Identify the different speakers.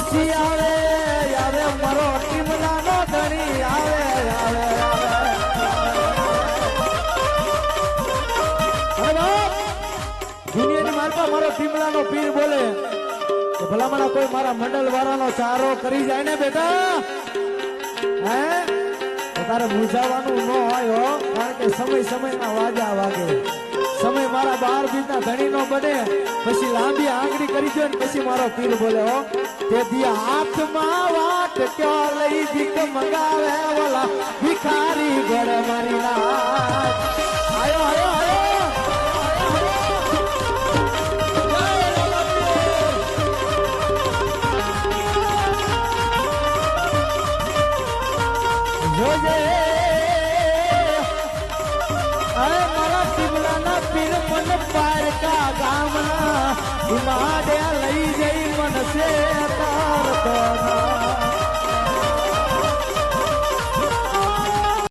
Speaker 1: પછી આવે આવે મારો ટીમલાનો ધણી આવે આવે દુનિયાની મારપા મારો ટીમલાનો પીર બોલે કે ભલામણા કોઈ મારા મંડળ વાળાનો ચારો કરી જાય ને બેટા હે તારે મૂંઝાવાનું ન હોય કારણ કે સમય સમયના વાજા વાગે સમય મારા 12 બીજના ધણી નો બને પછી લાંબી આંગળી કરી દો ને પછી મારો પીર બોલે હો તેથી હાથમાં વાટ ક્યો લઈ ભીખ મંગાવે ઓલા ભિખારી ઘોડે મારી નાથ આયો આયો આયો જોજે અરે મારા ટીમલાના પીર મન પારકા ગામના હિમાડે લઈ જઈ મનસે તાર તો